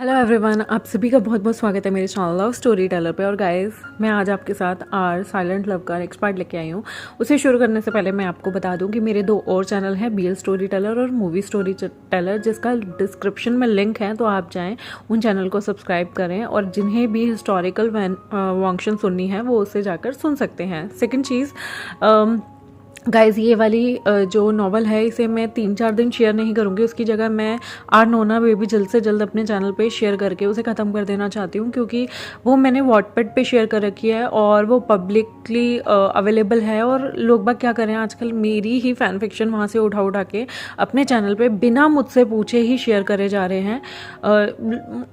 Hello everyone, आप सभी का बहुत बहुत स्वागत है मेरे चैनल लव स्टोरी टेलर पे। और गाइस, मैं आज आपके साथ आर साइलेंट लव का नेक्स्ट पार्ट लेके आई हूँ। उसे शुरू करने से पहले मैं आपको बता दूं कि मेरे 2 और चैनल हैं, बीएल स्टोरी टेलर और मूवी स्टोरी टेलर, जिसका डिस्क्रिप्शन में लिंक है, तो आप जाएं उन चैनल को सब्सक्राइब करें। और जिन्हें भी हिस्टोरिकल फंक्शन सुननी है वो उससे जाकर सुन सकते हैं। सेकेंड चीज़, गाइज, ये वाली जो नॉवल है इसे मैं 3-4 दिन शेयर नहीं करूँगी। उसकी जगह मैं आर नोना बेबी जल्द से जल्द अपने चैनल पे शेयर करके उसे ख़त्म कर देना चाहती हूँ, क्योंकि वो मैंने वॉटपेड पे शेयर कर रखी है और वो पब्लिकली अवेलेबल है। और लोग बाग क्या करें, आजकल मेरी ही फ़ैन फिक्शन वहाँ से उठा उठा के अपने चैनल पे बिना मुझसे पूछे ही शेयर करे जा रहे हैं।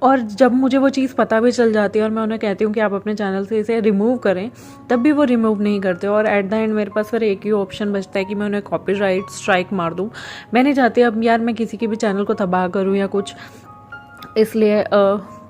और जब मुझे वो चीज़ पता भी चल जाती है और मैं उन्हें कहती हूँ कि आप अपने चैनल से इसे रिमूव करें, तब भी वो रिमूव नहीं करते। और एट द एंड मेरे पास फिर एक ही ऑप्शन बचता है कि मैं उन्हें कॉपीराइट स्ट्राइक मार दूं। मैं नहीं चाहती अब यार मैं किसी के भी चैनल को तबाह करूं या कुछ, इसलिए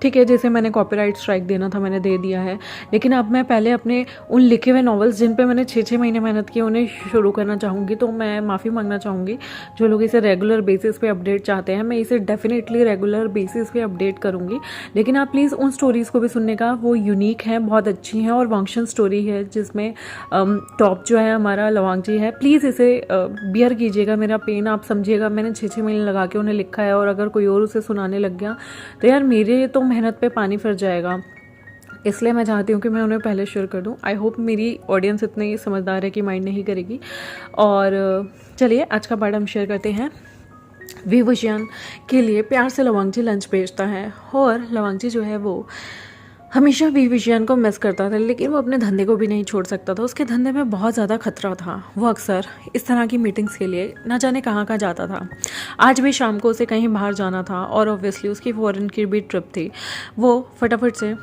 ठीक है, जैसे मैंने कॉपीराइट स्ट्राइक देना था मैंने दे दिया है। लेकिन अब मैं पहले अपने उन लिखे हुए नॉवेल्स जिन पे मैंने 6-6 महीने मेहनत की उन्हें शुरू करना चाहूँगी। तो मैं माफ़ी मांगना चाहूँगी जो लोग इसे रेगुलर बेसिस पे अपडेट चाहते हैं। मैं इसे डेफिनेटली रेगुलर बेसिस पे अपडेट करूँगी, लेकिन आप प्लीज़ उन स्टोरीज़ को भी सुनने का, वो यूनिक हैं, बहुत अच्छी हैं। और वंक्शन स्टोरी है जिसमें टॉप जो है हमारा लवांग जी है। प्लीज़ इसे बियर कीजिएगा, मेरा पेन आप समझिएगा। मैंने 6-6 महीने लगा के उन्हें लिखा है, और अगर कोई और उसे सुनाने लग गया तो यार मेरे तो मेहनत पे पानी फिर जाएगा। इसलिए मैं चाहती हूँ कि मैं उन्हें पहले शेयर कर दूँ। आई होप मेरी ऑडियंस इतनी समझदार है कि माइंड नहीं करेगी। और चलिए आज का पार्ट हम शेयर करते हैं। विभूषण के लिए प्यार से लवांग जी लंच भेजता है, और लवांग जी जो है वो हमेशा विभूषण को मिस करता था, लेकिन वो अपने धंधे को भी नहीं छोड़ सकता था। उसके धंधे में बहुत ज़्यादा खतरा था। वो अक्सर इस तरह की मीटिंग्स के लिए ना जाने कहाँ कहाँ जाता था। आज भी शाम को उसे कहीं बाहर जाना था, और ऑब्वियसली उसकी फॉरेन की भी ट्रिप थी। वो फटाफट से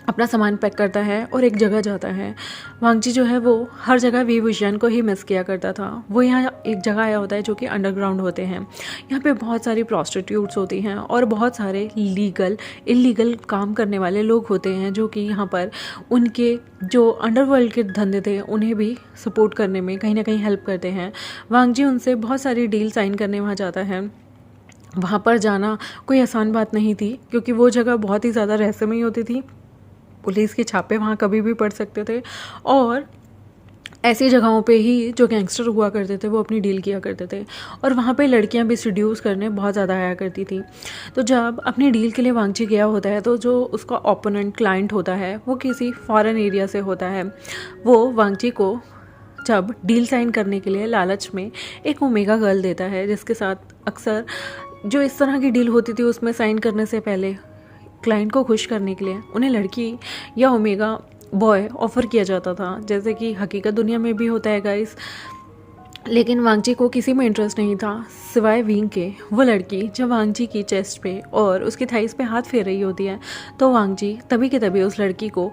अपना सामान पैक करता है और एक जगह जाता है। वांगजी जो है वो हर जगह विभूषण को ही मिस किया करता था। वो यहाँ एक जगह आया होता है जो कि अंडरग्राउंड होते हैं। यहाँ पे बहुत सारी प्रॉस्टिट्यूट्स होती हैं और बहुत सारे लीगल इलीगल काम करने वाले लोग होते हैं, जो कि यहाँ पर उनके जो अंडरवर्ल्ड के धंधे थे उन्हें भी सपोर्ट करने में कहीं ना कहीं हेल्प करते हैं। वांगजी उनसे बहुत सारी डील साइन करने वहाँ जाता है। वहाँ पर जाना कोई आसान बात नहीं थी, क्योंकि वो जगह बहुत ही ज़्यादा रहस्यमयी होती थी। पुलिस के छापे वहाँ कभी भी पड़ सकते थे, और ऐसी जगहों पे ही जो गैंगस्टर हुआ करते थे वो अपनी डील किया करते थे। और वहाँ पे लड़कियाँ भी सीड्यूस करने बहुत ज़्यादा आया करती थी। तो जब अपनी डील के लिए वांगजी गया होता है, तो जो उसका ओपोनेंट क्लाइंट होता है वो किसी फॉरेन एरिया से होता है। वो वांगजी को जब डील साइन करने के लिए लालच में एक ओमेगा गर्ल देता है, जिसके साथ अक्सर जो इस तरह की डील होती थी उसमें साइन करने से पहले क्लाइंट को खुश करने के लिए उन्हें लड़की या ओमेगा बॉय ऑफर किया जाता था, जैसे कि हकीकत दुनिया में भी होता है गाइस। लेकिन वांगजी को किसी में इंटरेस्ट नहीं था सिवाय विंग के। वो लड़की जब वांगजी की चेस्ट पे और उसकी थाइस पे हाथ फेर रही होती है, तो वांगजी तभी के तभी उस लड़की को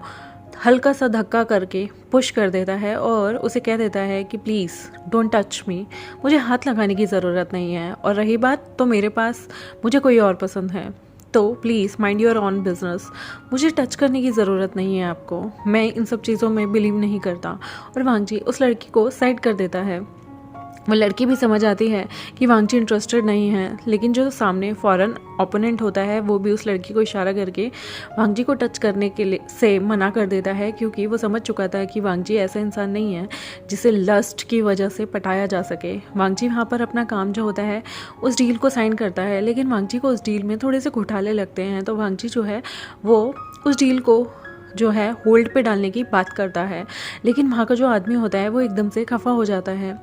हल्का सा धक्का करके पुश कर देता है और उसे कह देता है कि प्लीज़ डोंट टच मी, मुझे हाथ लगाने की ज़रूरत नहीं है। और रही बात, तो मेरे पास मुझे कोई और पसंद है, तो please mind your on business, मुझे टच करने की ज़रूरत नहीं है आपको, मैं इन सब चीज़ों में बिलीव नहीं करता। और वांगजी उस लड़की को साइड कर देता है। वो लड़की भी समझ आती है कि वांगजी इंटरेस्टेड नहीं है, लेकिन जो सामने फॉरेन ओपोनेंट होता है वो भी उस लड़की को इशारा करके वांगजी को टच करने के लिए से मना कर देता है, क्योंकि वो समझ चुका था कि वांगजी ऐसा इंसान नहीं है जिसे लस्ट की वजह से पटाया जा सके। वांगजी वहाँ पर अपना काम जो होता है उस डील को साइन करता है, लेकिन वांगजी को उस डील में थोड़े से घोटाले लगते हैं। तो वांगजी जो है वो उस डील को जो है होल्ड पे डालने की बात करता है, लेकिन वहाँ का जो आदमी होता है वो एकदम से खफा हो जाता है।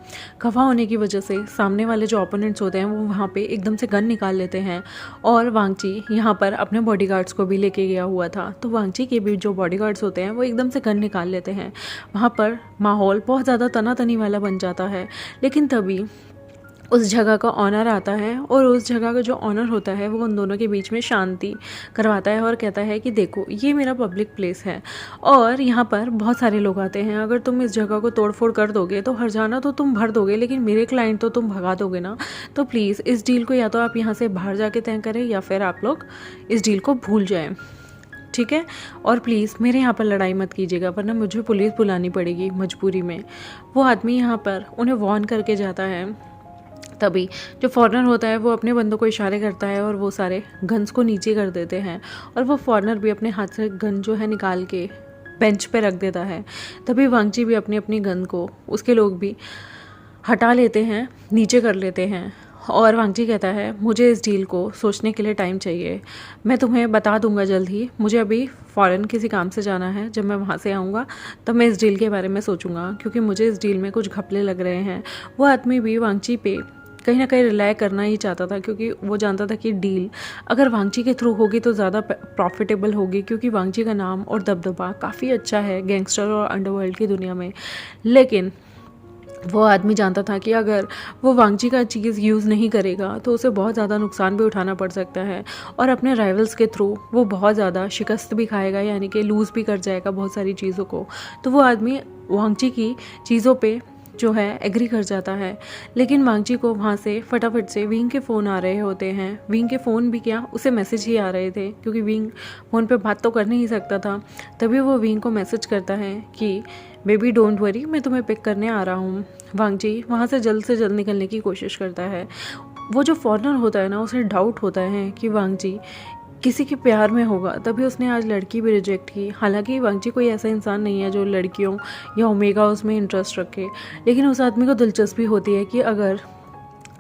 खफा होने की वजह से सामने वाले जो ओपोनेंट्स होते हैं वो वहाँ पे एकदम से गन निकाल लेते हैं। और वांगजी यहाँ पर अपने बॉडीगार्ड्स को भी लेके गया हुआ था, तो वांगजी के भी जो बॉडीगार्ड्स होते हैं वो एकदम से गन निकाल लेते हैं। वहाँ पर माहौल बहुत ज़्यादा तनातनी वाला बन जाता है। लेकिन तभी उस जगह का ऑनर आता है, और उस जगह का जो ऑनर होता है वो उन दोनों के बीच में शांति करवाता है और कहता है कि देखो, ये मेरा पब्लिक प्लेस है और यहाँ पर बहुत सारे लोग आते हैं। अगर तुम इस जगह को तोड़फोड़ कर दोगे तो हर्जाना तो तुम भर दोगे, लेकिन मेरे क्लाइंट तो तुम भगा दोगे ना। तो प्लीज़ इस डील को या तो आप यहाँ से बाहर जाके तय करें, या फिर आप लोग इस डील को भूल जाएं, ठीक है। और प्लीज़ मेरे यहाँ पर लड़ाई मत कीजिएगा, वरना मुझे पुलिस बुलानी पड़ेगी मजबूरी में। वो आदमी यहाँ पर उन्हें वॉर्न करके जाता है तभी जो फॉरेनर होता है वो अपने बंदों को इशारे करता है और वो सारे गन्स को नीचे कर देते हैं और वो फॉरेनर भी अपने हाथ से गन जो है निकाल के बेंच पे रख देता है। तभी वांगची भी अपनी अपनी गन को उसके लोग भी हटा लेते हैं, नीचे कर लेते हैं और वांगची कहता है मुझे इस डील को सोचने के लिए टाइम चाहिए, मैं तुम्हें बता दूंगा जल्द ही, मुझे अभी फ़ॉरेन किसी काम से जाना है, जब मैं वहाँ से आऊँगा तब मैं इस डील के बारे में सोचूंगा क्योंकि मुझे इस डील में कुछ घपले लग रहे हैं। वो आदमी भी वांगची पे कहीं ना कहीं रिलाय करना ही चाहता था क्योंकि वो जानता था कि डील अगर वांगची के थ्रू होगी तो ज़्यादा प्रॉफिटेबल होगी क्योंकि वांगची का नाम और दबदबा काफ़ी अच्छा है गैंगस्टर और अंडरवर्ल्ड की दुनिया में। लेकिन वो आदमी जानता था कि अगर वो वांगची का चीज़ यूज़ नहीं करेगा तो उसे बहुत ज़्यादा नुकसान भी उठाना पड़ सकता है और अपने राइवल्स के थ्रू वो बहुत ज़्यादा शिकस्त भी खाएगा, यानी कि लूज़ भी कर जाएगा बहुत सारी चीज़ों को। तो वो आदमी वांगची की चीज़ों पे जो है एग्री कर जाता है। लेकिन वांगची को वहाँ से फटाफट से विंग के फ़ोन आ रहे होते हैं। विंग के फ़ोन भी क्या, उसे मैसेज ही आ रहे थे क्योंकि विंग फ़ोन पे बात तो कर नहीं सकता था। तभी वो विंग को मैसेज करता है कि बेबी डोंट वरी, मैं तुम्हें पिक करने आ रहा हूँ। वांगची वहाँ से जल्द निकलने की कोशिश करता है। वो जो फॉरेनर होता है ना, उसे डाउट होता है कि वांगची किसी के प्यार में होगा, तभी उसने आज लड़की भी रिजेक्ट की। हालांकि वांगची कोई ऐसा इंसान नहीं है जो लड़कियों या ओमेगा उसमें इंटरेस्ट रखे, लेकिन उस आदमी को दिलचस्पी होती है कि अगर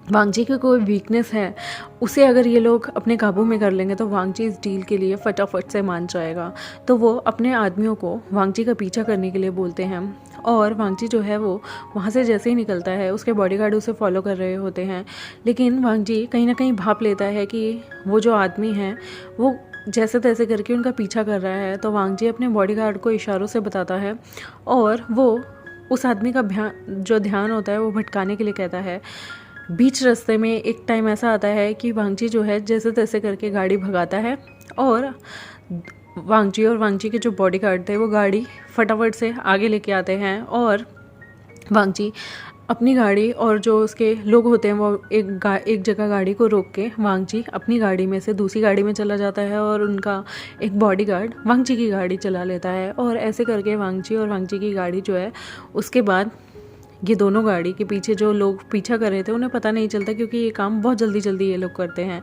वांगची की कोई वीकनेस है उसे अगर ये लोग अपने काबू में कर लेंगे तो वांगची इस डील के लिए फटाफट से मान जाएगा। तो वो अपने आदमियों को वांगची का पीछा करने के लिए बोलते हैं और वांगची जो है वो वहाँ से जैसे ही निकलता है उसके बॉडीगार्ड उसे फॉलो कर रहे होते हैं। लेकिन वांगची कहीं ना कहीं भाप लेता है कि वो जो आदमी है वो जैसे तैसे करके उनका पीछा कर रहा है। तो वांगची अपने बॉडीगार्ड को इशारों से बताता है और वो उस आदमी का जो ध्यान होता है वो भटकाने के लिए कहता है। बीच रास्ते में एक टाइम ऐसा आता है कि वांगची जो है जैसे तैसे करके गाड़ी भगाता है और वांगची के जो बॉडीगार्ड थे वो गाड़ी फटाफट से आगे लेके आते हैं और वांगची अपनी गाड़ी और जो उसके लोग होते हैं वो एक जगह गाड़ी को रोक के वांगची अपनी गाड़ी में से दूसरी गाड़ी में चला जाता है और उनका एक बॉडीगार्ड वांगची की गाड़ी चला लेता है। और ऐसे करके वांगची और वांगची की गाड़ी जो है उसके बाद ये दोनों गाड़ी के पीछे जो लोग पीछा कर रहे थे उन्हें पता नहीं चलता क्योंकि ये काम बहुत जल्दी ये लोग करते हैं।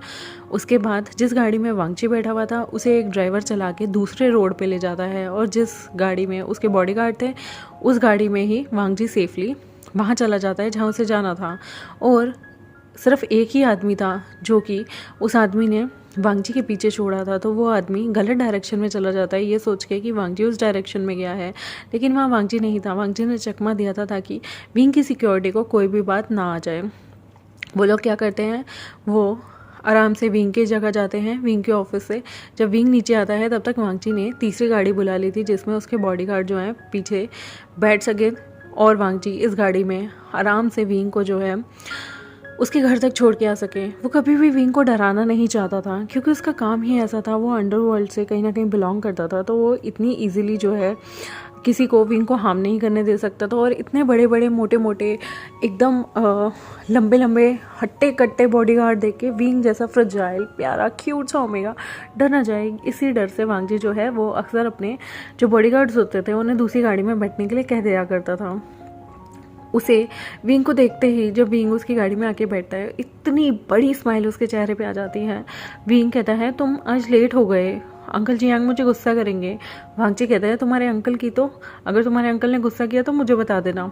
उसके बाद जिस गाड़ी में वांगची बैठा हुआ था उसे एक ड्राइवर चला के दूसरे रोड पे ले जाता है और जिस गाड़ी में उसके बॉडीगार्ड थे उस गाड़ी में ही वांगची सेफली वहाँ चला जाता है जहाँ उसे जाना था। और सिर्फ एक ही आदमी था जो कि उस आदमी ने वांगची के पीछे छोड़ा था, तो वो आदमी गलत डायरेक्शन में चला जाता है ये सोच के कि वांगची उस डायरेक्शन में गया है, लेकिन वहाँ वांगची नहीं था। वांगची ने चकमा दिया था ताकि विंग की सिक्योरिटी को कोई भी बात ना आ जाए। वो लोग क्या करते हैं, वो आराम से विंग की जगह जाते हैं, विंग के ऑफिस से। जब विंग नीचे आता है तब तक वांगची ने तीसरी गाड़ी बुला ली थी जिसमें उसके बॉडीगार्ड जो हैं पीछे बैठ सके और वांगची इस गाड़ी में आराम से विंग को जो है उसके घर तक छोड़ के आ सके। वो कभी भी विंग को डराना नहीं चाहता था क्योंकि उसका काम ही ऐसा था, वो अंडरवर्ल्ड से कहीं ना कहीं बिलोंग करता था, तो वो इतनी इजीली जो है किसी को विंग को हार्म नहीं करने दे सकता था। और इतने बड़े बड़े मोटे मोटे एकदम लंबे लंबे हट्टे कट्टे बॉडीगार्ड देख के विंग जैसा फ्रजाइल प्यारा क्यूट सा ओमेगा डर ना जाए, इसी डर से वांगची जो है वो अक्सर अपने जो बॉडीगार्ड्स होते थे उन्हें दूसरी गाड़ी में बैठने के लिए कह दिया करता था। उसे विंग को देखते ही जब विंग उसकी गाड़ी में आके बैठता है इतनी बड़ी स्माइल उसके चेहरे पे आ जाती है। विंग कहता है तुम आज लेट हो गए, अंकल जियांग मुझे गुस्सा करेंगे। वांगची कहता है तुम्हारे अंकल की तो, अगर तुम्हारे अंकल ने गुस्सा किया तो मुझे बता देना,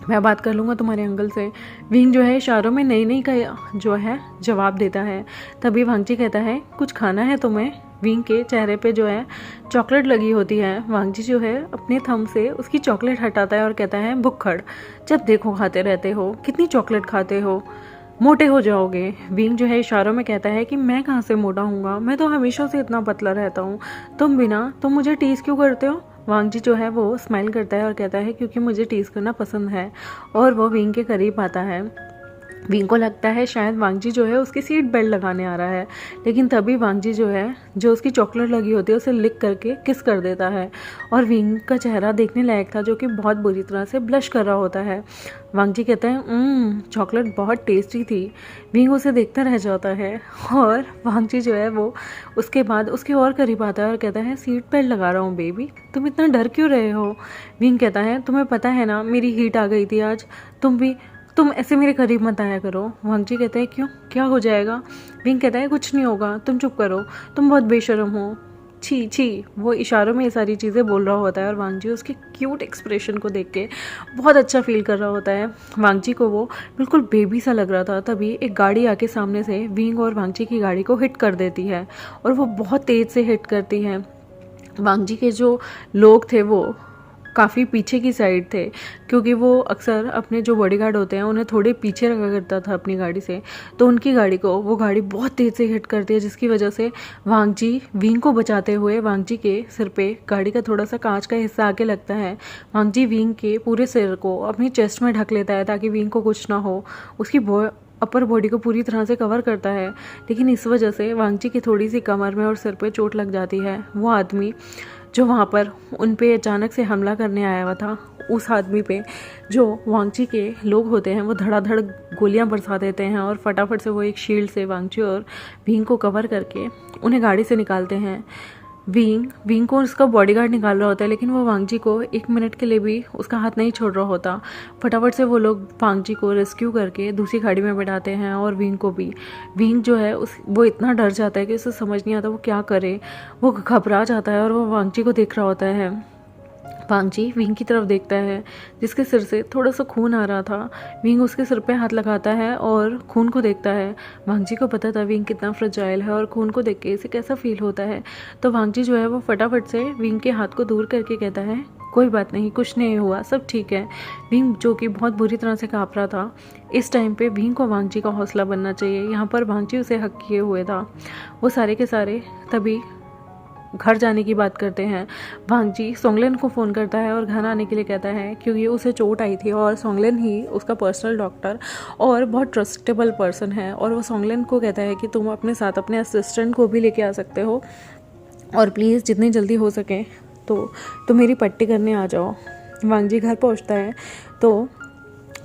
मैं बात कर लूँगा तुम्हारे अंकल से। विंग जो है इशारों में नई का जो है जवाब देता है। तभी वांगची कहता है कुछ खाना है तुम्हें। विंग के चेहरे पे जो है चॉकलेट लगी होती है। वांगची जो है अपने थंब से उसकी चॉकलेट हटाता है और कहता है भुक्खड़, जब देखो खाते रहते हो, कितनी चॉकलेट खाते हो, मोटे हो जाओगे। विंग जो है इशारों में कहता है कि मैं कहाँ से मोटा हूँगा, मैं तो हमेशा से इतना पतला रहता हूँ, तुम मुझे टीज क्यों करते हो। वांगची जो है वो स्माइल करता है और कहता है क्योंकि मुझे टीज करना पसंद है। और वो विंग के करीब आता है। विंग को लगता है शायद वांगची जो है उसकी सीट बेल्ट लगाने आ रहा है, लेकिन तभी वांगची जो है जो उसकी चॉकलेट लगी होती है उसे लिक करके किस कर देता है। और विंग का चेहरा देखने लायक था जो कि बहुत बुरी तरह से ब्लश कर रहा होता है। वांगची कहता है चॉकलेट बहुत टेस्टी थी। विंग उसे देखता रह जाता है और वांगची जो है वो उसके बाद उसके और करीब आता है और कहता है सीट बेल्ट लगा रहा हूँ बेबी, तुम इतना डर क्यों रहे हो। विंग कहता है तुम्हें पता है ना मेरी हीट आ गई थी आज, तुम ऐसे मेरे करीब मत आया करो। वांगजी कहता है क्यों, क्या हो जाएगा? विंग कहता है कुछ नहीं होगा, तुम चुप करो, तुम बहुत बेशर्म हो, छी छी। वो इशारों में ये सारी चीज़ें बोल रहा होता है और वांगजी उसके क्यूट एक्सप्रेशन को देख के बहुत अच्छा फील कर रहा होता है। वांगजी को वो बिल्कुल बेबी सा लग रहा था। तभी एक गाड़ी आके सामने से विंग और वांगजी की गाड़ी को हिट कर देती है और वो बहुत तेज़ से हिट करती है। वांगजी के जो लोग थे वो काफ़ी पीछे की साइड थे, क्योंकि वो अक्सर अपने जो बॉडीगार्ड होते हैं उन्हें थोड़े पीछे रखा करता था अपनी गाड़ी से। तो उनकी गाड़ी को वो गाड़ी बहुत तेज़ से हिट करती है, जिसकी वजह से वांगजी विंग को बचाते हुए वांगजी के सिर पे गाड़ी का थोड़ा सा कांच का हिस्सा आके लगता है। वांगजी विंग के पूरे सिर को अपनी चेस्ट में ढक लेता है ताकि विंग को कुछ ना हो। उसकी अपर बॉडी को पूरी तरह से कवर करता है, लेकिन इस वजह से वांगजी की थोड़ी सी कमर में और सिर पे चोट लग जाती है। वो आदमी जो वहाँ पर उन पे अचानक से हमला करने आया हुआ था, उस आदमी पे जो वांगजी के लोग होते हैं वो धड़ाधड़ गोलियां बरसा देते हैं और फटाफट से वो एक शील्ड से वांगजी और विंग को कवर करके उन्हें गाड़ी से निकालते हैं। विंग को उसका बॉडीगार्ड निकाल रहा होता है, लेकिन वो वांगजी को 1 मिनट के लिए भी उसका हाथ नहीं छोड़ रहा होता। फटाफट से वो लोग वांगजी को रेस्क्यू करके दूसरी गाड़ी में बैठाते हैं और विंग को भी। विंग जो है वो इतना डर जाता है कि उसे समझ नहीं आता वो क्या करे। वो घबरा जाता है और वो वांगजी को देख रहा होता है। वांगजी विंग की तरफ देखता है जिसके सिर से थोड़ा सा खून आ रहा था। विंग उसके सिर पे हाथ लगाता है और खून को देखता है। वांगजी को पता था विंग कितना फ्रजाइल है और खून को देख के इसे कैसा फील होता है। तो वांगजी जो है वो फटाफट से विंग के हाथ को दूर करके कहता है कोई बात नहीं, कुछ नहीं हुआ, सब ठीक है। विंग जो कि बहुत बुरी तरह से काँप रहा था, इस टाइम पे विंग को वांगजी का हौसला बनना चाहिए। यहाँ पर वांगजी उसे हक किए हुए था। वो सारे के सारे तभी घर जाने की बात करते हैं। वांगजी सोंगलेन को फ़ोन करता है और घर आने के लिए कहता है, क्योंकि उसे चोट आई थी और सोंगलेन ही उसका पर्सनल डॉक्टर और बहुत ट्रस्टेबल पर्सन है। और वो सोंगलेन को कहता है कि तुम अपने साथ अपने असिस्टेंट को भी लेके आ सकते हो और प्लीज़ जितनी जल्दी हो सके तो मेरी पट्टी करने आ जाओ। वांगजी घर पहुंचता है तो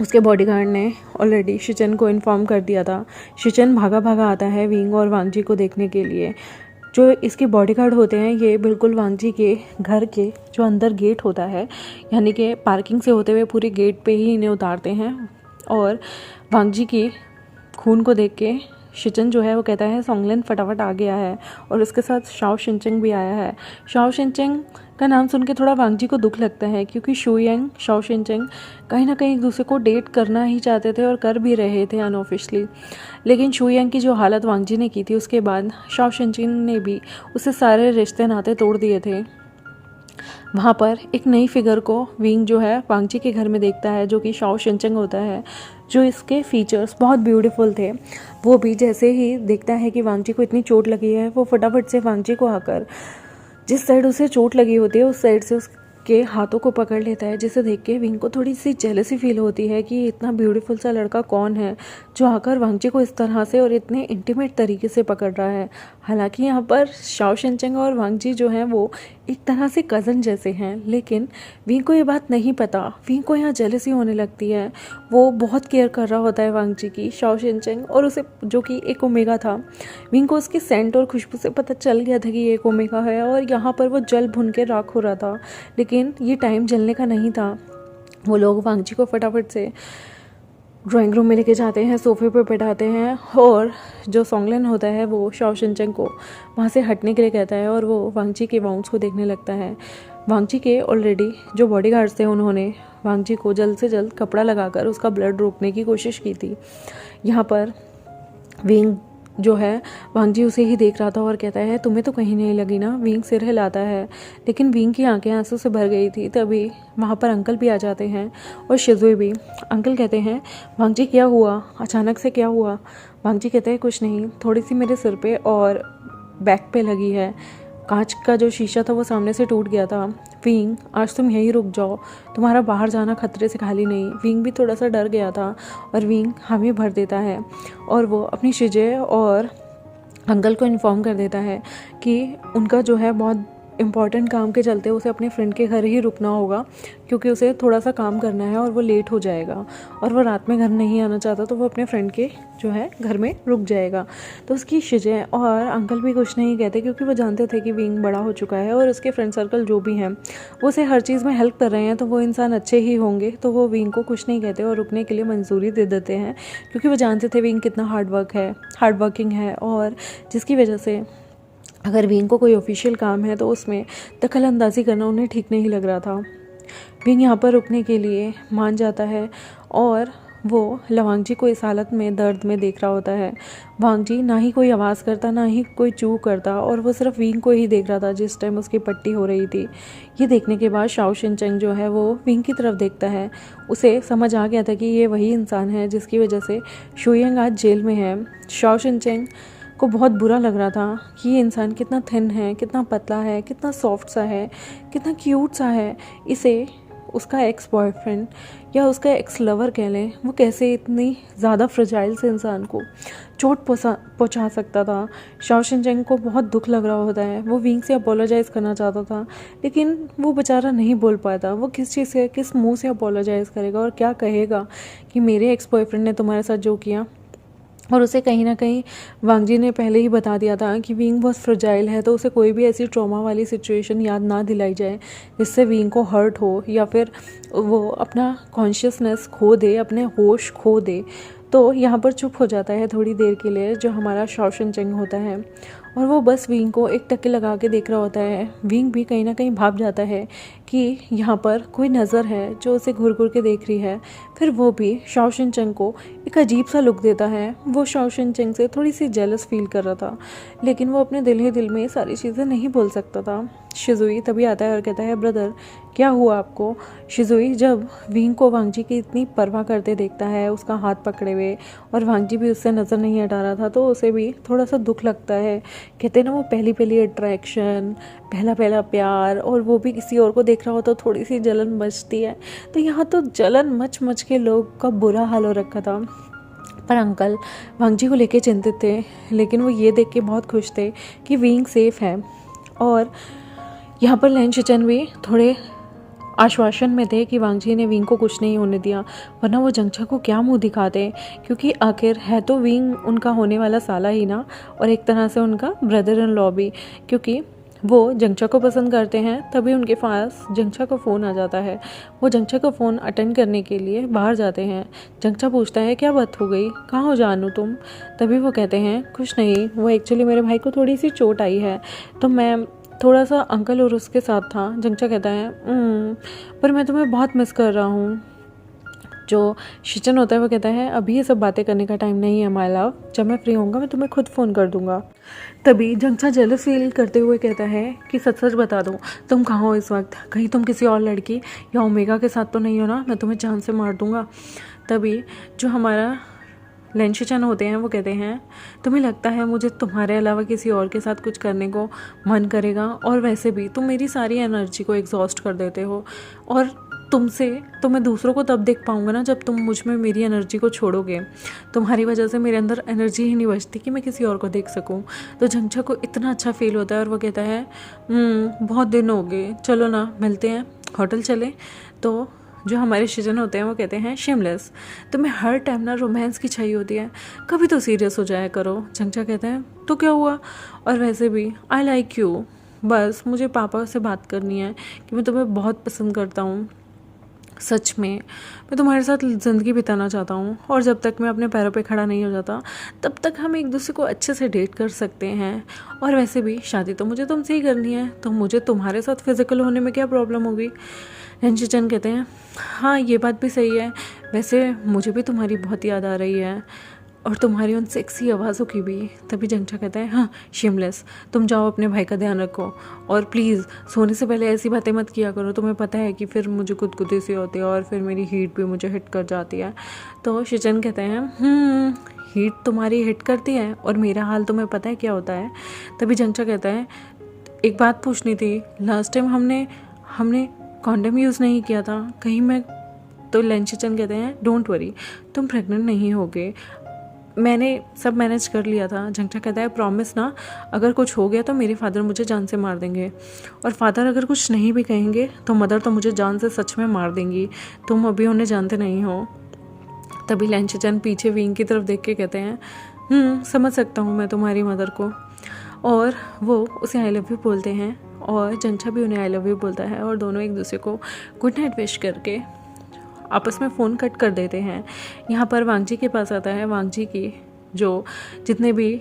उसके बॉडीगार्ड ने ऑलरेडी शिचन को इन्फॉर्म कर दिया था। शिचन भागा भागा आता है विंग और वांगजी को देखने के लिए। जो इसके बॉडीगार्ड होते हैं ये बिल्कुल वांगजी के घर के जो अंदर गेट होता है, यानी कि पार्किंग से होते हुए पूरे गेट पे ही इन्हें उतारते हैं। और वांगजी के खून को देख के शिचन जो है वो कहता है सोंगलेन फटाफट आ गया है और उसके साथ शाओ शिनचेंग भी आया है। शाओ शिनचेंग का नाम सुन के थोड़ा वांगजी को दुख लगता है, क्योंकि शुयांग शाओ शिनचेंग कहीं ना कहीं एक दूसरे को डेट करना ही चाहते थे और कर भी रहे थे अनऑफिशियली। लेकिन शुयांग की जो हालत वांगजी ने की थी उसके बाद शाओ शिनचेंग ने भी उससे सारे रिश्ते नाते तोड़ दिए थे। वहाँ पर एक नई फिगर को विंग जो है वांगजी के घर में देखता है, जो कि शाओ शिनचेंग होता है, जो इसके फीचर्स बहुत ब्यूटीफुल थे। वो भी जैसे ही देखता है कि वांगजी को इतनी चोट लगी है, वो फटाफट से वांगजी को आकर जिस साइड उसे चोट लगी होती है उस साइड से उसके हाथों को पकड़ लेता है, जिसे देख के विंग को थोड़ी सी जेलसी फील होती है कि इतना ब्यूटीफुल सा लड़का कौन है जो आकर वांगजी को इस तरह से और इतने इंटीमेट तरीके से पकड़ रहा है। हालांकि यहाँ पर शाओ शिनचेंग और वांगजी जो हैं वो एक तरह से कज़न जैसे हैं, लेकिन विंग को ये बात नहीं पता। विंग को यहाँ जेलसी होने लगती है। वो बहुत केयर कर रहा होता है वांगजी की, शाओ शिनचेंग, और उसे जो कि एक ओमेगा था। विंग को उसकी सेंट और खुशबू से पता चल गया था कि ये एक ओमेगा है और यहाँ पर वो जल भुन के राख हो रहा था, लेकिन ये टाइम जलने का नहीं था। वो लोग वांगजी को फटाफट से ड्राइंग रूम में लेके जाते हैं, सोफे पे बैठाते हैं और जो सोंगलेन होता है वो शाओ शिनचेंग को वहाँ से हटने के लिए कहता है और वो वांगजी के वाउंड्स को देखने लगता है। वांगजी के ऑलरेडी जो बॉडीगार्ड्स थे उन्होंने वांगजी को जल्द से जल्द कपड़ा लगाकर उसका ब्लड रोकने की कोशिश की थी। यहाँ पर विंग जो है वांगजी उसे ही देख रहा था और कहता है तुम्हें तो कहीं नहीं लगी ना। विंग सिर हिलाता है, लेकिन विंग की आंखें आंसू से भर गई थी। तभी वहाँ पर अंकल भी आ जाते हैं और शिजुए भी। अंकल कहते हैं वांगजी क्या हुआ, अचानक से क्या हुआ? वांगजी कहते हैं कुछ नहीं, थोड़ी सी मेरे सिर पे और बैक पे लगी है। कांच का जो शीशा था वो सामने से टूट गया था। विंग आज तुम यहीं रुक जाओ, तुम्हारा बाहर जाना खतरे से खाली नहीं। विंग भी थोड़ा सा डर गया था और विंग हामी भर देता है और वो अपनी शिजे और अंकल को इन्फॉर्म कर देता है कि उनका जो है बहुत इम्पॉर्टेंट काम के चलते उसे अपने फ्रेंड के घर ही रुकना होगा, क्योंकि उसे थोड़ा सा काम करना है और वो लेट हो जाएगा और वो रात में घर नहीं आना चाहता, तो वो अपने फ्रेंड के जो है घर में रुक जाएगा। तो उसकी शिजे और अंकल भी कुछ नहीं कहते, क्योंकि वो जानते थे कि विंग बड़ा हो चुका है और उसके फ्रेंड सर्कल जो भी हैं वो उसे हर चीज़ में हेल्प कर रहे हैं, तो वो इंसान अच्छे ही होंगे। तो वो विंग को कुछ नहीं कहते और रुकने के लिए मंजूरी दे देते हैं, क्योंकि वो जानते थे विंग कितना हार्ड वर्किंग है, और जिसकी वजह से अगर विंग को कोई ऑफिशियल काम है तो उसमें दखल अंदाजी करना उन्हें ठीक नहीं लग रहा था। विंग यहाँ पर रुकने के लिए मान जाता है और वो लवांग जी को इस हालत में दर्द में देख रहा होता है। वांग जी ना ही कोई आवाज़ करता, ना ही कोई चू करता, और वो सिर्फ विंग को ही देख रहा था जिस टाइम उसकी पट्टी हो रही थी। ये देखने के बाद शाओ शिनचेंग जो है वो विंग की तरफ देखता है। उसे समझ आ गया था कि ये वही इंसान है जिसकी वजह से शुयंग आज जेल में है। शाओ शिनचेंग को बहुत बुरा लग रहा था कि ये इंसान कितना थिन है, कितना पतला है, कितना सॉफ्ट सा है, कितना क्यूट सा है। इसे उसका एक्स बॉयफ्रेंड या उसका एक्स लवर कह लें, वो कैसे इतनी ज़्यादा फ्रजाइल से इंसान को चोट पहुंचा सकता था। शाओ शिनचेंग को बहुत दुख लग रहा होता है। वो विंग से अपोलोजाइज़ करना चाहता था, लेकिन वो बेचारा नहीं बोल पाता। वो किस चीज़ से, किस मुंह से अपोलोजाइज़ करेगा और क्या कहेगा कि मेरे एक्स बॉयफ्रेंड ने तुम्हारे साथ जो किया। और उसे कहीं ना कहीं वांग जी ने पहले ही बता दिया था कि विंग बहुत फ्रजाइल है, तो उसे कोई भी ऐसी ट्रॉमा वाली सिचुएशन याद ना दिलाई जाए जिससे विंग को हर्ट हो या फिर वो अपना कॉन्शियसनेस खो दे, अपने होश खो दे। तो यहाँ पर चुप हो जाता है थोड़ी देर के लिए जो हमारा शाओ शिनचेंग होता है, और वो बस विंग को एक टक्के लगा के देख रहा होता है। विंग भी कहीं ना कहीं भाप जाता है कि यहाँ पर कोई नज़र है जो उसे घूर घूर के देख रही है। फिर वो भी शाओ शिनचेंग को एक अजीब सा लुक देता है। वो शाओ शिनचेंग से थोड़ी सी जेलस फील कर रहा था, लेकिन वो अपने दिल ही दिल में सारी चीज़ें नहीं बोल सकता था। शिजुई तभी आता है और कहता है, ब्रदर क्या हुआ आपको। शिजुई जब विंग को वांग जी की इतनी परवाह करते देखता है, उसका हाथ पकड़े हुए, और वांग जी भी उससे नज़र नहीं हटा रहा था, तो उसे भी थोड़ा सा दुख लगता है। कहते हैं ना, वो पहली पहली अट्रैक्शन, पहला पहला प्यार, और वो भी किसी और को देख रहा हो तो थोड़ी सी जलन मचती है। तो यहाँ तो जलन मच मच के लोग का बुरा हाल हो रखा था। पर अंकल वांग जी को लेके चिंतित थे, लेकिन वो ये देख के बहुत खुश थे कि विंग सेफ है। और यहाँ पर लैन शिचन भी थोड़े आश्वासन में थे कि वांग जी ने विंग को कुछ नहीं होने दिया, वरना वो जंगचा को क्या मुंह दिखाते, क्योंकि आखिर है तो विंग उनका होने वाला साला ही ना, और एक तरह से उनका ब्रदर इन लॉ भी, क्योंकि वो जंगचा को पसंद करते हैं। तभी उनके पास जंगचा का फ़ोन आ जाता है। वो जंगचा का फ़ोन अटेंड करने के लिए बाहर जाते हैं। जंगचा पूछता है, क्या बात हो गई, कहाँ हो जानू तुम। तभी वो कहते हैं, कुछ नहीं, वो एक्चुअली मेरे भाई को थोड़ी सी चोट आई है, तो मैं थोड़ा सा अंकल और उसके साथ था। जंगचा कहता है, पर मैं तुम्हें बहुत मिस कर रहा हूँ। जो शिचन होता है वो कहता है, अभी ये सब बातें करने का टाइम नहीं है माय लव, जब मैं फ्री होऊंगा मैं तुम्हें खुद फ़ोन कर दूंगा। तभी जंगचा जेलस फील करते हुए कहता है कि सच सच बता दो, तुम कहाँ हो इस वक्त, कहीं तुम किसी और लड़की या ओमेगा के साथ तो नहीं हो ना, मैं तुम्हें जान से मार दूंगा। तभी जो हमारा लैन शिचन होते हैं वो कहते हैं, तुम्हें लगता है मुझे तुम्हारे अलावा किसी और के साथ कुछ करने को मन करेगा, और वैसे भी तुम मेरी सारी एनर्जी को एग्जॉस्ट कर देते हो, और तो मैं दूसरों को तब देख पाऊंगा ना जब तुम मुझ में मेरी एनर्जी को छोड़ोगे। तुम्हारी वजह से मेरे अंदर एनर्जी ही नहीं बचती कि मैं किसी और को देख सकूं। तो जंगचा को इतना अच्छा फील होता है और वो कहता है, बहुत दिन हो गए, चलो ना मिलते हैं, होटल चले। तो जो हमारे शिजन होते हैं वो कहते हैं, शिमलेस, तुम्हें हर टाइम ना रोमांस की चाहिए होती है, कभी तो सीरियस हो जाया करो। जंगचा कहते हैं, तो क्या हुआ, और वैसे भी आई लाइक यू, बस मुझे पापा से बात करनी है कि मैं तुम्हें बहुत पसंद करता हूँ, सच में मैं तुम्हारे साथ ज़िंदगी बिताना चाहता हूँ, और जब तक मैं अपने पैरों पे खड़ा नहीं हो जाता तब तक हम एक दूसरे को अच्छे से डेट कर सकते हैं, और वैसे भी शादी तो मुझे तुमसे ही करनी है, तो मुझे तुम्हारे साथ फिजिकल होने में क्या प्रॉब्लम होगी। लैन शिचन कहते हैं, हाँ ये बात भी सही है, वैसे मुझे भी तुम्हारी बहुत याद आ रही है, और तुम्हारी उन सेक्सी आवाज़ों की भी। तभी जंगचा कहता है, हाँ शेमलेस, तुम जाओ अपने भाई का ध्यान रखो, और प्लीज़ सोने से पहले ऐसी बातें मत किया करो, तुम्हें पता है कि फिर मुझे गुदगुदी सी होती है और फिर मेरी हीट भी मुझे हिट कर जाती है। तो शिचन कहते हैं, हीट तुम्हारी हिट करती है और मेरा हाल तुम्हें पता है क्या होता है। तभी जंगचा कहता है, एक बात पूछनी थी, लास्ट टाइम हमने कॉन्डम यूज़ नहीं किया था कहीं मैं। तो लैन शिचन कहते हैं, डोंट वरी, तुम प्रेग्नेंट नहीं होगे, मैंने सब मैनेज कर लिया था। झंगटा कहता है प्रॉमिस ना, अगर कुछ हो गया तो मेरे फादर मुझे जान से मार देंगे, और फादर अगर कुछ नहीं भी कहेंगे तो मदर तो मुझे जान से सच में मार देंगी, तुम अभी उन्हें जानते नहीं हो। तभी लैंशचन पीछे विंग की तरफ देख के कहते हैं समझ सकता हूँ मैं तुम्हारी मदर को। और वो उसे आई लव यू बोलते हैं और झंगटा भी उन्हें आई लव यू बोलता है, और दोनों एक दूसरे को गुड नाइट विश करके आपस में फ़ोन कट कर देते हैं। यहाँ पर वांगजी के पास आता है। वांगजी की जो जितने भी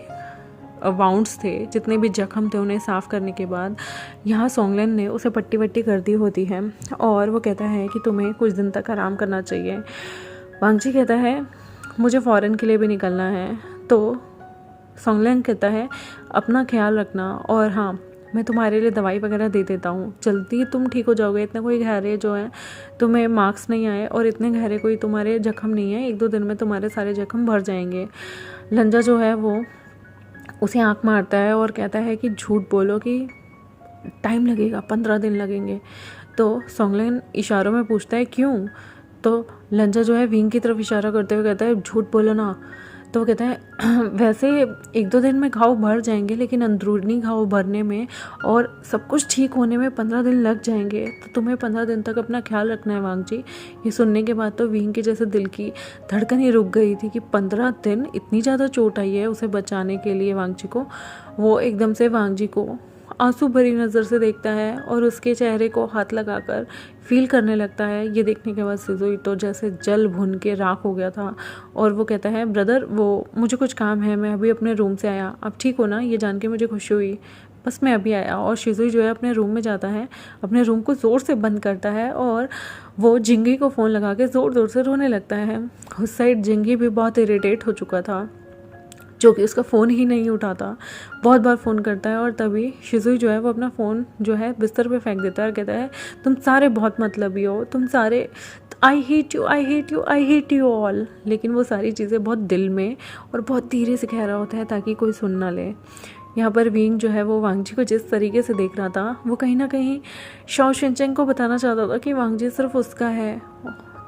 वाउंड्स थे, जितने भी जख्म थे, उन्हें साफ़ करने के बाद यहाँ सोंगलेन ने उसे पट्टी वट्टी कर दी होती है, और वो कहता है कि तुम्हें कुछ दिन तक आराम करना चाहिए। वांगजी कहता है मुझे फ़ॉरेन के लिए भी निकलना है। तो सोंगलेन कहता है अपना ख्याल रखना, और हाँ मैं तुम्हारे लिए दवाई वगैरह दे देता हूँ, जल्दी तुम ठीक हो जाओगे। इतने कोई गहरे जो हैं तुम्हें मार्क्स नहीं आए, और इतने गहरे कोई तुम्हारे जख्म नहीं है, 1-2 दिन में तुम्हारे सारे जख्म भर जाएंगे। लंजा जो है वो उसे आँख मारता है और कहता है कि झूठ बोलो कि टाइम लगेगा, 15 दिन लगेंगे। तो सोंगलेन इशारों में पूछता है क्यों? तो लंजा जो है विंग की तरफ इशारा करते हुए कहता है झूठ बोलो ना। तो वो कहता है वैसे 1-2 दिन में घाव भर जाएंगे, लेकिन अंदरूनी घाव भरने में और सब कुछ ठीक होने में 15 दिन लग जाएंगे, तो तुम्हें 15 दिन तक अपना ख्याल रखना है वांगजी। ये सुनने के बाद तो विंग के जैसे दिल की धड़कन ही रुक गई थी कि 15 दिन, इतनी ज़्यादा चोट आई है उसे बचाने के लिए वांगजी को। वो एकदम से वांगजी को आंसू भरी नज़र से देखता है और उसके चेहरे को हाथ लगाकर फील करने लगता है। ये देखने के बाद सिजुई तो जैसे जल भुन के राख हो गया था, और वो कहता है ब्रदर वो मुझे कुछ काम है, मैं अभी अपने रूम से आया, आप ठीक हो ना? ये जान के मुझे खुशी हुई, बस मैं अभी आया। और शिजुई जो है अपने रूम में जाता है, अपने रूम को ज़ोर से बंद करता है, और वो जिंगी को फ़ोन लगा के ज़ोर ज़ोर से रोने लगता है। उस साइड जिंगी भी बहुत इरिटेट हो चुका था, जो कि उसका फ़ोन ही नहीं उठाता, बहुत बार फ़ोन करता है। और तभी शिजुई जो है वो अपना फ़ोन जो है बिस्तर पे फेंक देता है और कहता है तुम सारे बहुत मतलबी हो, तुम सारे, I hate you, I hate you, I hate you all. लेकिन वो सारी चीज़ें बहुत दिल में और बहुत धीरे से कह रहा होता है ताकि कोई सुन ना ले। यहाँ पर विंग जो है वो वांगजी को जिस तरीके से देख रहा था, वो कहीं ना कहीं शॉ शिनचेंग को बताना चाहता था कि वांगजी सिर्फ उसका है।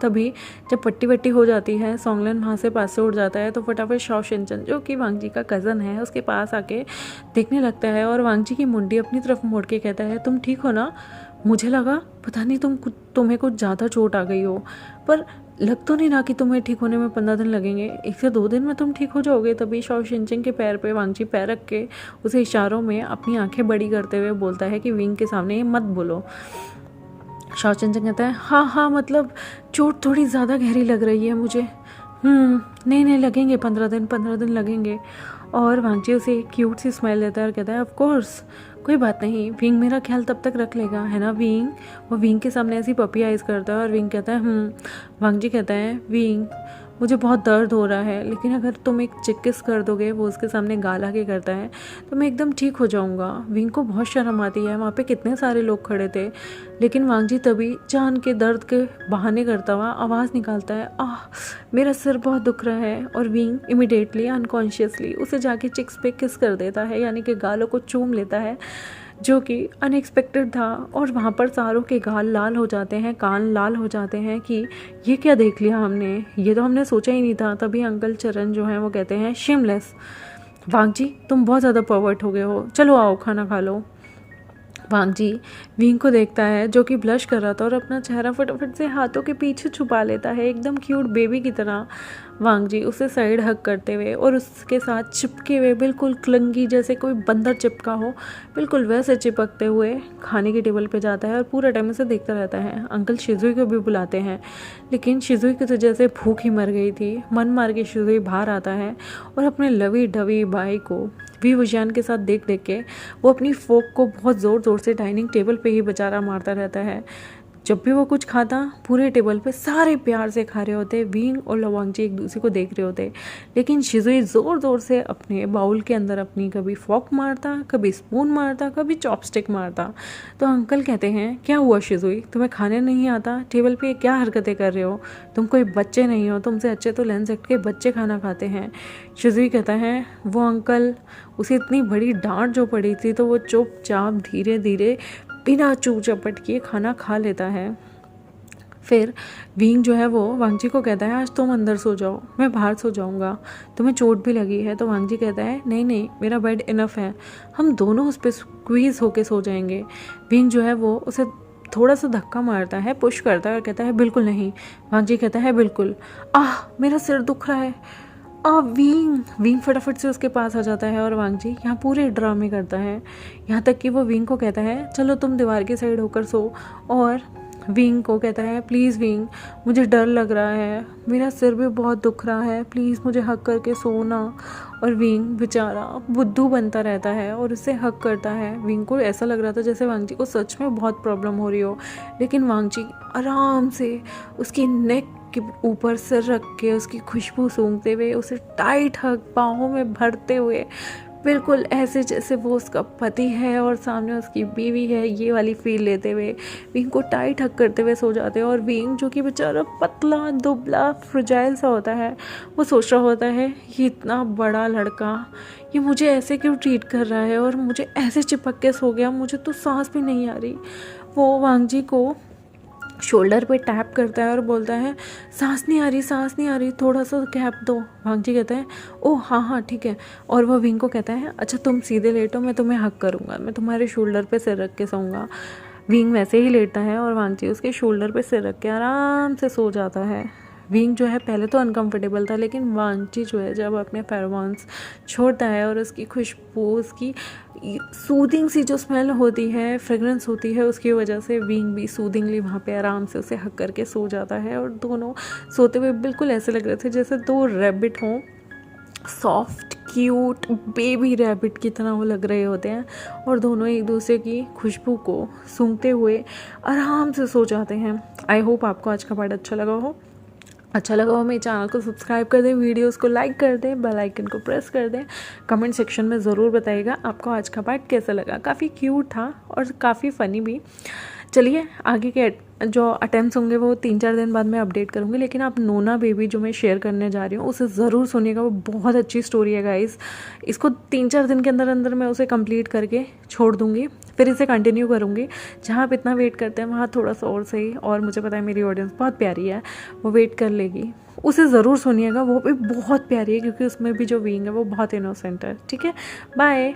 तभी जब पट्टी वट्टी हो जाती है, सोंगलेन वहाँ से पास से उड़ जाता है, तो फटाफट शॉ शिनचेंग जो कि वांगजी का कज़न है उसके पास आके देखने लगता है, और वांगजी की मुंडी अपनी तरफ मोड़ के कहता है तुम ठीक हो ना? मुझे लगा पता नहीं तुम्हें कुछ ज़्यादा चोट आ गई हो, पर लग तो नहीं रहा कि तुम्हें ठीक होने में 15 दिन लगेंगे, 1 से 2 दिन में तुम ठीक हो जाओगे। तभी शॉ शिनचेंग के पैर पे वांगजी पैर रख के उसे इशारों में अपनी आंखें बड़ी करते हुए बोलता है कि विंग के सामने ये मत बोलो। शॉ शिनचेंग कहता है हाँ मतलब चोट थोड़ी ज़्यादा गहरी लग रही है मुझे। नहीं लगेंगे 15 दिन लगेंगे। और वांगजी उसे एक क्यूट सी स्माइल देता है और कहता है ऑफ कोर्स कोई बात नहीं, विंग मेरा ख्याल तब तक रख लेगा, है ना विंग? वो विंग के सामने ऐसी पपी आइज करता है और विंग कहता है वांगजी कहता है विंग मुझे बहुत दर्द हो रहा है, लेकिन अगर तुम एक चिकिस कर दोगे, वो उसके सामने गाल आके करता है, तो मैं एकदम ठीक हो जाऊंगा। विंग को बहुत शर्म आती है, वहाँ पे कितने सारे लोग खड़े थे, लेकिन वांगजी तभी जान के दर्द के बहाने करता हुआ आवाज़ निकालता है मेरा सिर बहुत दुख रहा है। और विंग इमिडिएटली अनकॉन्शियसली उसे जाके चिक्स पे किस कर देता है, यानी कि गालों को चूम लेता है, जो कि अनएक्सपेक्टेड था। और वहाँ पर सारों के गाल लाल हो जाते हैं, कान लाल हो जाते हैं कि ये क्या देख लिया हमने, ये तो हमने सोचा ही नहीं था। तभी अंकल चरण जो हैं वो कहते हैं शेमलेस, वांगजी तुम बहुत ज़्यादा परवर्ट हो गए हो, चलो आओ खाना खा लो। वांगजी विंग को देखता है जो कि ब्लश कर रहा था, और अपना चेहरा फटाफट से हाथों के पीछे छुपा लेता है एकदम क्यूट बेबी की तरह। वांगजी उसे साइड हग करते हुए और उसके साथ चिपके हुए, बिल्कुल क्लंगी जैसे कोई बंदर चिपका हो, बिल्कुल वैसे चिपकते हुए खाने की टेबल पे जाता है और पूरा टाइम उसे देखता रहता है। अंकल शिजुई को भी बुलाते हैं, लेकिन शिजुई की तो जैसे भूख ही मर गई थी। मन मार के शिजुई बाहर आता है और अपने लवी डवी भाई को वी वुशियान के साथ देख के वो अपनी फोक को बहुत ज़ोर ज़ोर से डाइनिंग टेबल पे ही बेचारा मारता रहता है। जब भी वो कुछ खाता, पूरे टेबल पे सारे प्यार से खा रहे होते। विंग और वांगजी एक दूसरे को देख रहे होते, लेकिन शिजुई ज़ोर ज़ोर से अपने बाउल के अंदर अपनी कभी फॉक मारता, कभी स्पून मारता, कभी चॉपस्टिक मारता। तो अंकल कहते हैं क्या हुआ शिजुई, तुम्हें खाने नहीं आता? टेबल पे क्या हरकतें कर रहे हो? तुम कोई बच्चे नहीं हो, तुमसे अच्छे तो लेंस एक्ट के बच्चे खाना खाते हैं। शिजुई कहता है वो अंकल, उसे इतनी बड़ी डांट जो पड़ी थी, तो वो चुपचाप धीरे धीरे बिना चू चपट किए खाना खा लेता है। फिर विंग जो है वो वांगजी को कहता है आज तुम अंदर सो जाओ, मैं बाहर सो जाऊंगा, तुम्हें चोट भी लगी है। तो वांगजी कहता है नहीं नहीं, मेरा बेड इनफ है, हम दोनों उस पर स्क्वीज होके सो जाएंगे। विंग जो है वो उसे थोड़ा सा धक्का मारता है, पुश करता है और कहता है बिल्कुल नहीं। वांगजी कहता है बिल्कुल। मेरा सिर दुख रहा है। विंग फटाफट से उसके पास आ जाता है और वांगजी यहाँ पूरे ड्रामे करता है, यहाँ तक कि वो विंग को कहता है चलो तुम दीवार की साइड होकर सो, और विंग को कहता है प्लीज़ विंग, मुझे डर लग रहा है, मेरा सिर भी बहुत दुख रहा है, प्लीज़ मुझे हक करके सोना। और विंग बेचारा बुद्धू बनता रहता है और उससे हक करता है। विंग को ऐसा लग रहा था जैसे वांगजी को सच में बहुत प्रॉब्लम हो रही हो, लेकिन वांगजी आराम से उसकी नेक के ऊपर सिर रख के उसकी खुशबू सूंघते हुए, उसे टाइट हक बाहों में भरते हुए, बिल्कुल ऐसे जैसे वो उसका पति है और सामने उसकी बीवी है, ये वाली फील लेते हुए विंग को टाइट हक करते हुए सो जाते हैं। और विंग जो कि बेचारा पतला दुबला फ्रजाइल सा होता है, वो सोच रहा होता है ये इतना बड़ा लड़का ये मुझे ऐसे क्यों ट्रीट कर रहा है और मुझे ऐसे चिपक के सो गया, मुझे तो सांस भी नहीं आ रही। वो वांगजी को शोल्डर पे टैप करता है और बोलता है सांस नहीं आ रही, थोड़ा सा गैप दो। वांगजी कहता है ओह हाँ ठीक है। और वो विंग को कहता है अच्छा तुम सीधे लेटो, मैं तुम्हें हक करूँगा, मैं तुम्हारे शोल्डर पे सिर रख के सोऊंगा। विंग वैसे ही लेटता है और वांगजी उसके शोल्डर पे सिर रख के आराम से सो जाता है। विंग जो है पहले तो अनकंफर्टेबल था, लेकिन वांगजी जो है जब अपने फेरोमोन्स छोड़ता है और उसकी खुशबू, उसकी सूदिंग सी जो स्मेल होती है, फ्रेगरेंस होती है, उसकी वजह से विंग भी सूदिंगली वहाँ पे आराम से उसे हक करके सो जाता है। और दोनों सोते हुए बिल्कुल ऐसे लग रहे थे जैसे दो रैबिट हों, सॉफ्ट क्यूट बेबी रैबिट की तरह वो लग रहे होते हैं, और दोनों एक दूसरे की खुशबू को सूंघते हुए आराम से सो जाते हैं। आई होप आपको आज का पार्ट अच्छा लगा हो। मेरे चैनल को सब्सक्राइब कर दें, वीडियोस को लाइक कर दें, बेल आइकन को प्रेस कर दें। कमेंट सेक्शन में ज़रूर बताइएगा आपको आज का पार्ट कैसा लगा। काफ़ी क्यूट था और काफ़ी फ़नी भी। चलिए आगे के जो अटेम्प्ट्स होंगे वो 3-4 दिन बाद मैं अपडेट करूँगी, लेकिन आप नोना बेबी जो मैं शेयर करने जा रही हूँ उसे ज़रूर सुनिएगा, वो बहुत अच्छी स्टोरी है गाइस। इसको 3-4 दिन के अंदर मैं उसे कंप्लीट करके छोड़ दूँगी, फिर इसे कंटिन्यू करूँगी। जहाँ आप इतना वेट करते हैं वहाँ थोड़ा सा और सही, और मुझे पता है मेरी ऑडियंस बहुत प्यारी है, वो वेट कर लेगी। उसे ज़रूर सुनिएगा, वो भी बहुत प्यारी है क्योंकि उसमें भी जो विंग है वो बहुत इनोसेंट है। ठीक है, बाय।